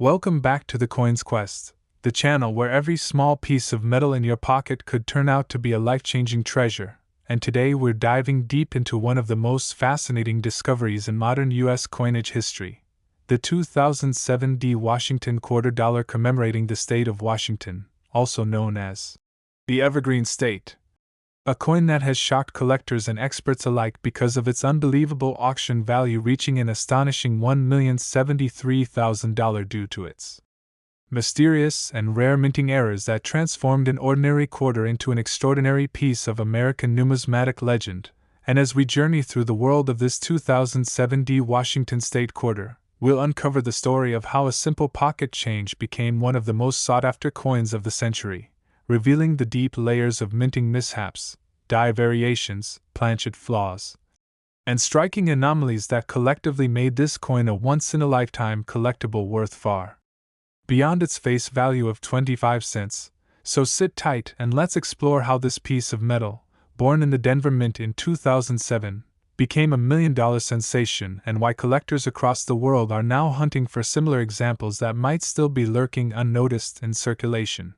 Welcome back to the Coins Quest, the channel where every small piece of metal in your pocket could turn out to be a life-changing treasure, and today we're diving deep into one of the most fascinating discoveries in modern U.S. coinage history, the 2007 Washington $quarter commemorating the state of Washington, also known as the Evergreen State. A coin that has shocked collectors and experts alike because of its unbelievable auction value reaching an astonishing $1,073,000 due to its mysterious and rare minting errors that transformed an ordinary quarter into an extraordinary piece of American numismatic legend. And as we journey through the world of this 2007 Washington State quarter, we'll uncover the story of how a simple pocket change became one of the most sought-after coins of the century, revealing the deep layers of minting mishaps, die variations, planchet flaws, and striking anomalies that collectively made this coin a once-in-a-lifetime collectible worth far beyond its face value of 25 cents. So sit tight and let's explore how this piece of metal, born in the Denver Mint in 2007, became a $1 million sensation and why collectors across the world are now hunting for similar examples that might still be lurking unnoticed in circulation.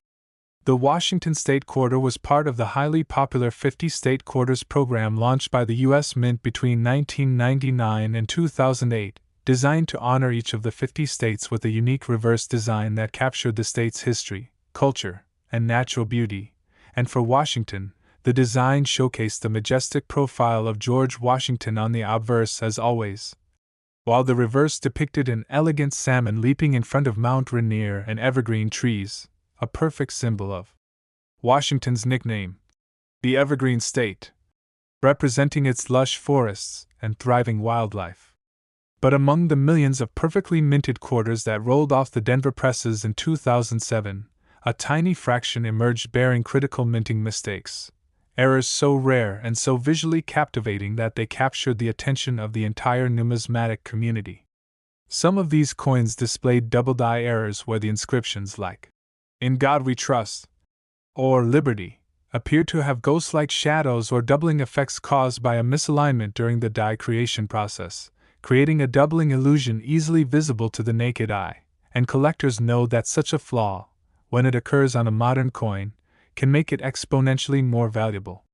The Washington State Quarter was part of the highly popular 50 State Quarters program launched by the U.S. Mint between 1999 and 2008, designed to honor each of the 50 states with a unique reverse design that captured the state's history, culture, and natural beauty. And for Washington, the design showcased the majestic profile of George Washington on the obverse as always, while the reverse depicted an elegant salmon leaping in front of Mount Rainier and evergreen trees, a perfect symbol of Washington's nickname, the Evergreen State, representing its lush forests and thriving wildlife. But among the millions of perfectly minted quarters that rolled off the Denver presses in 2007, a tiny fraction emerged bearing critical minting mistakes, errors so rare and so visually captivating that they captured the attention of the entire numismatic community. Some of these coins displayed double die errors where the inscriptions like "In God We Trust" or "Liberty" appeared to have ghost-like shadows or doubling effects caused by a misalignment during the die creation process, creating a doubling illusion easily visible to the naked eye, and collectors know that such a flaw, when it occurs on a modern coin, can make it exponentially more valuable.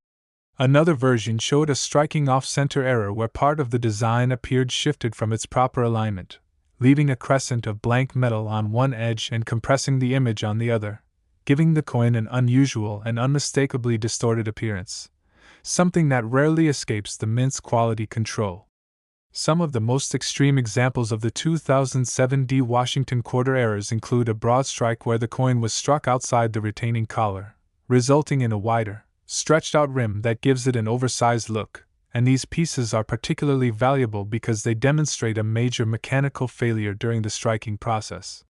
Another version showed a striking off-center error where part of the design appeared shifted from its proper alignment, leaving a crescent of blank metal on one edge and compressing the image on the other, giving the coin an unusual and unmistakably distorted appearance, something that rarely escapes the mint's quality control. Some of the most extreme examples of the 2007 Washington quarter errors include a broad strike where the coin was struck outside the retaining collar, resulting in a wider, stretched-out rim that gives it an oversized look, and these pieces are particularly valuable because they demonstrate a major mechanical failure during the striking process.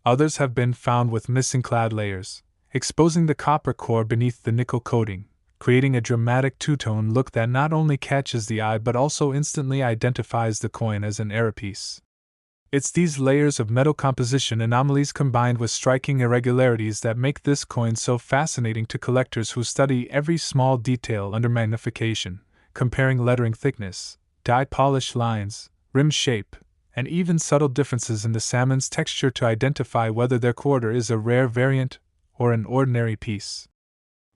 Others have been found with missing clad layers, exposing the copper core beneath the nickel coating, creating a dramatic two-tone look that not only catches the eye but also instantly identifies the coin as an error piece. It's these layers of metal composition anomalies combined with striking irregularities that make this coin so fascinating to collectors who study every small detail under magnification, comparing lettering thickness, die polish lines, rim shape, and even subtle differences in the salmon's texture to identify whether their quarter is a rare variant or an ordinary piece.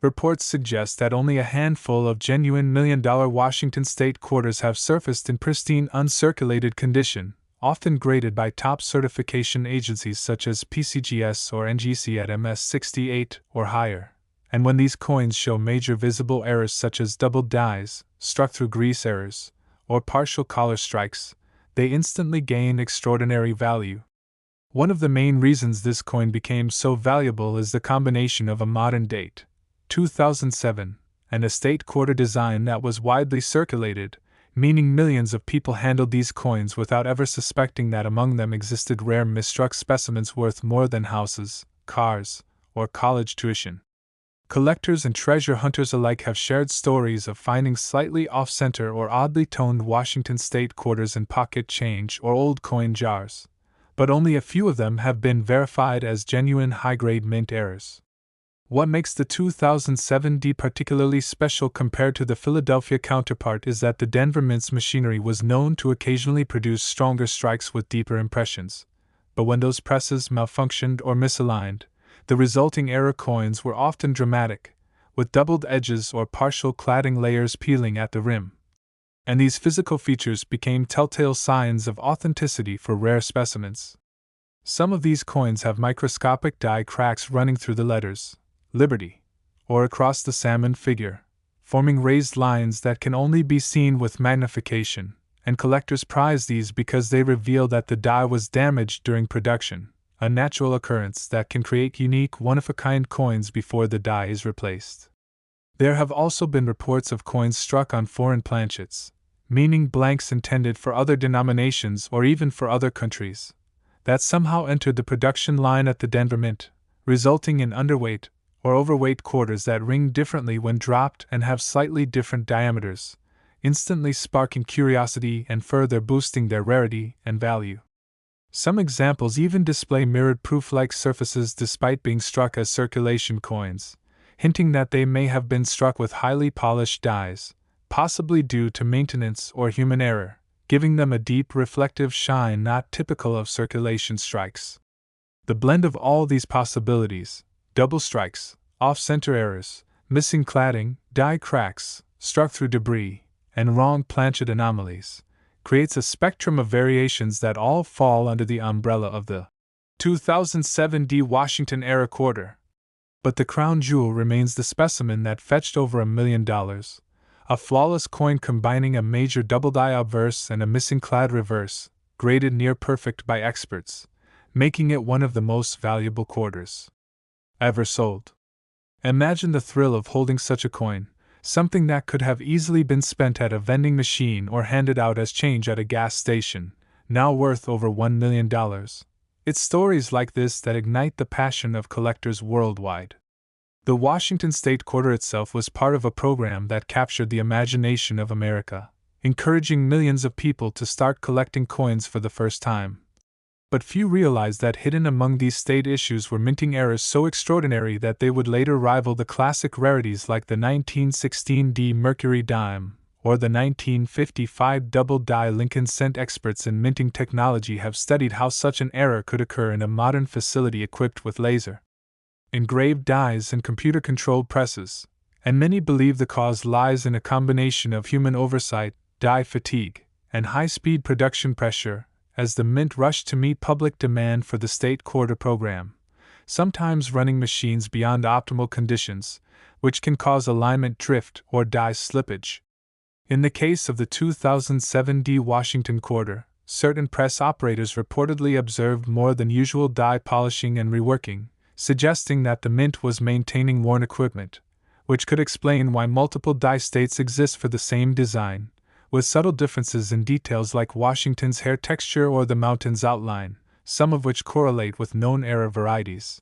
Reports suggest that only a handful of genuine $1 million Washington State quarters have surfaced in pristine uncirculated condition, often graded by top certification agencies such as PCGS or NGC at MS68 or higher. And when these coins show major visible errors such as double dies, struck through grease errors, or partial collar strikes, they instantly gain extraordinary value. One of the main reasons this coin became so valuable is the combination of a modern date, 2007, and a state quarter design that was widely circulated, meaning millions of people handled these coins without ever suspecting that among them existed rare misstruck specimens worth more than houses, cars, or college tuition. Collectors and treasure hunters alike have shared stories of finding slightly off-center or oddly toned Washington State quarters in pocket change or old coin jars, but only a few of them have been verified as genuine high-grade mint errors. What makes the 2007 particularly special compared to the Philadelphia counterpart is that the Denver Mint's machinery was known to occasionally produce stronger strikes with deeper impressions, but when those presses malfunctioned or misaligned, the resulting error coins were often dramatic, with doubled edges or partial cladding layers peeling at the rim. And these physical features became telltale signs of authenticity for rare specimens. Some of these coins have microscopic die cracks running through the letters, Liberty, or across the salmon figure, forming raised lines that can only be seen with magnification, and collectors prize these because they reveal that the die was damaged during production, a natural occurrence that can create unique one-of-a-kind coins before the die is replaced. There have also been reports of coins struck on foreign planchets, meaning blanks intended for other denominations or even for other countries, that somehow entered the production line at the Denver Mint, resulting in underweight or overweight quarters that ring differently when dropped and have slightly different diameters, instantly sparking curiosity and further boosting their rarity and value. Some examples even display mirrored proof-like surfaces despite being struck as circulation coins, hinting that they may have been struck with highly polished dies, possibly due to maintenance or human error, giving them a deep reflective shine not typical of circulation strikes. The blend of all these possibilities, double strikes, off-center errors, missing cladding, die cracks, struck through debris, and wrong planchet anomalies, creates a spectrum of variations that all fall under the umbrella of the 2007 D Washington era quarter. But the crown jewel remains the specimen that fetched over $1 million, a flawless coin combining a major double die obverse and a missing clad reverse, graded near perfect by experts, making it one of the most valuable quarters ever sold. Imagine the thrill of holding such a coin, something that could have easily been spent at a vending machine or handed out as change at a gas station, now worth over $1 million. It's stories like this that ignite the passion of collectors worldwide. The Washington State Quarter itself was part of a program that captured the imagination of America, encouraging millions of people to start collecting coins for the first time. But few realized that hidden among these state issues were minting errors so extraordinary that they would later rival the classic rarities like the 1916 D Mercury dime or the 1955 double die Lincoln cent. Experts in minting technology have studied how such an error could occur in a modern facility equipped with laser engraved dies and computer-controlled presses, and many believe the cause lies in a combination of human oversight, die fatigue, and high-speed production pressure, as the Mint rushed to meet public demand for the state quarter program, sometimes running machines beyond optimal conditions, which can cause alignment drift or die slippage. In the case of the 2007 D Washington quarter, certain press operators reportedly observed more than usual die polishing and reworking, suggesting that the Mint was maintaining worn equipment, which could explain why multiple die states exist for the same design, with subtle differences in details like Washington's hair texture or the mountain's outline, some of which correlate with known error varieties.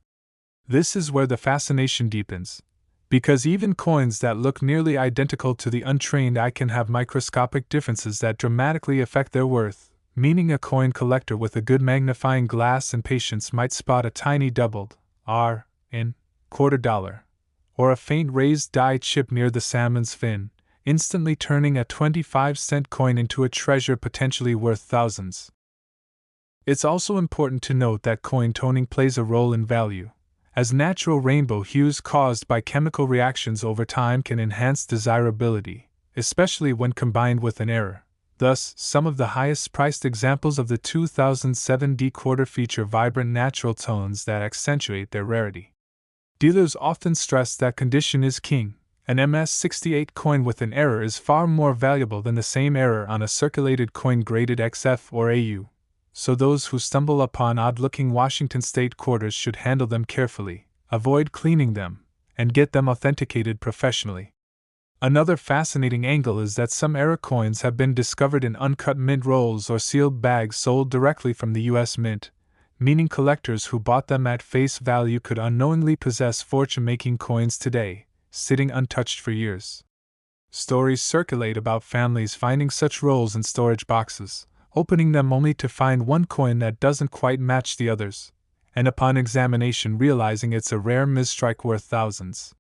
This is where the fascination deepens, because even coins that look nearly identical to the untrained eye can have microscopic differences that dramatically affect their worth, meaning a coin collector with a good magnifying glass and patience might spot a tiny doubled R in $quarter, or a faint raised die chip near the salmon's fin, instantly turning a 25-cent coin into a treasure potentially worth thousands. It's also important to note that coin toning plays a role in value, as natural rainbow hues caused by chemical reactions over time can enhance desirability, especially when combined with an error. Thus, some of the highest-priced examples of the 2007 D quarter feature vibrant natural tones that accentuate their rarity. Dealers often stress that condition is king. An MS-68 coin with an error is far more valuable than the same error on a circulated coin graded XF or AU, so those who stumble upon odd-looking Washington State quarters should handle them carefully, avoid cleaning them, and get them authenticated professionally. Another fascinating angle is that some error coins have been discovered in uncut mint rolls or sealed bags sold directly from the U.S. Mint, meaning collectors who bought them at face value could unknowingly possess fortune-making coins today, sitting untouched for years. Stories circulate about families finding such rolls in storage boxes, opening them only to find one coin that doesn't quite match the others, and upon examination realizing it's a rare misstrike worth thousands.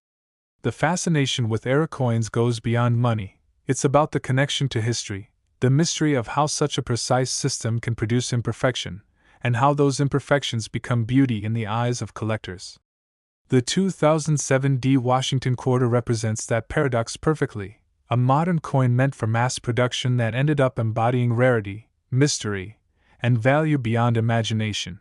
The fascination with error coins goes beyond money. It's about the connection to history, the mystery of how such a precise system can produce imperfection, and how those imperfections become beauty in the eyes of collectors. The 2007 D Washington quarter represents that paradox perfectly, a modern coin meant for mass production that ended up embodying rarity, mystery, and value beyond imagination.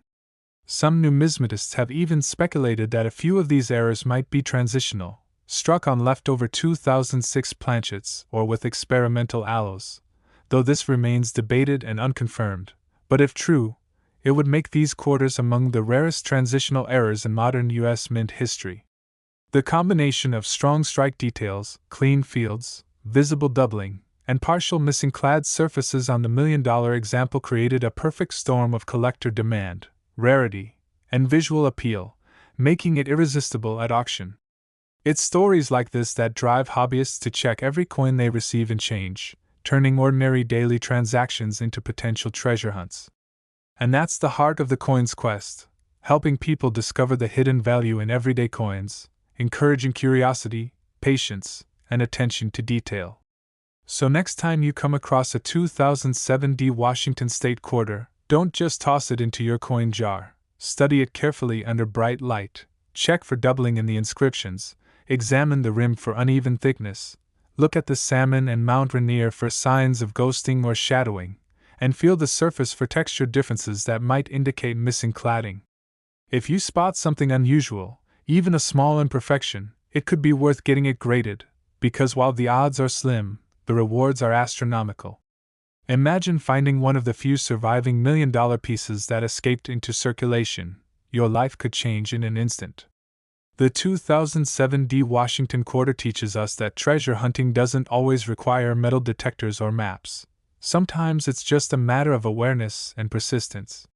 Some numismatists have even speculated that a few of these errors might be transitional, struck on leftover 2006 planchets or with experimental aloes, though this remains debated and unconfirmed. But if true, it would make these quarters among the rarest transitional errors in modern U.S. mint history. The combination of strong strike details, clean fields, visible doubling, and partial missing clad surfaces on the $1 million example created a perfect storm of collector demand, rarity, and visual appeal, making it irresistible at auction. It's stories like this that drive hobbyists to check every coin they receive and change, turning ordinary daily transactions into potential treasure hunts. And that's the heart of the coin's quest, helping people discover the hidden value in everyday coins, encouraging curiosity, patience, and attention to detail. So next time you come across a 2007 D Washington State quarter, don't just toss it into your coin jar. Study it carefully under bright light, check for doubling in the inscriptions, examine the rim for uneven thickness, look at the salmon and mount rainier for signs of ghosting or shadowing, and feel the surface for texture differences that might indicate missing cladding. If you spot something unusual, even a small imperfection, it could be worth getting it graded, because while the odds are slim, the rewards are astronomical. Imagine finding one of the few surviving $1 million pieces that escaped into circulation. Your life could change in an instant. The 2007 D Washington quarter teaches us that treasure hunting doesn't always require metal detectors or maps. Sometimes it's just a matter of awareness and persistence.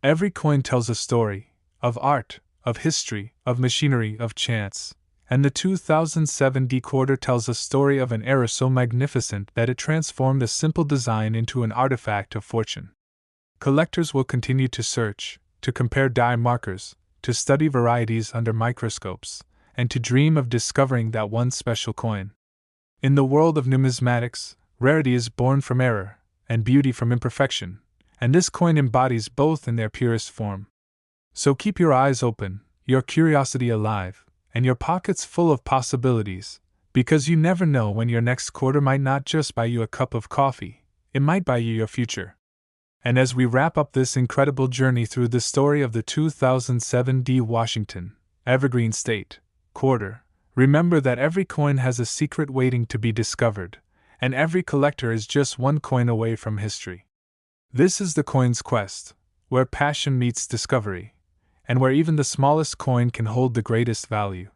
Every coin tells a story, of art, of history, of machinery, of chance, and the 2007 D quarter tells a story of an era so magnificent that it transformed a simple design into an artifact of fortune. Collectors will continue to search, to compare die markers, to study varieties under microscopes, and to dream of discovering that one special coin. In the world of numismatics, rarity is born from error, and beauty from imperfection, and this coin embodies both in their purest form. So keep your eyes open, your curiosity alive, and your pockets full of possibilities, because you never know when your next quarter might not just buy you a cup of coffee, it might buy you your future. And as we wrap up this incredible journey through the story of the 2007 D Washington, Evergreen State, quarter, remember that every coin has a secret waiting to be discovered, and every collector is just one coin away from history. This is the coin's quest, where passion meets discovery, and where even the smallest coin can hold the greatest value.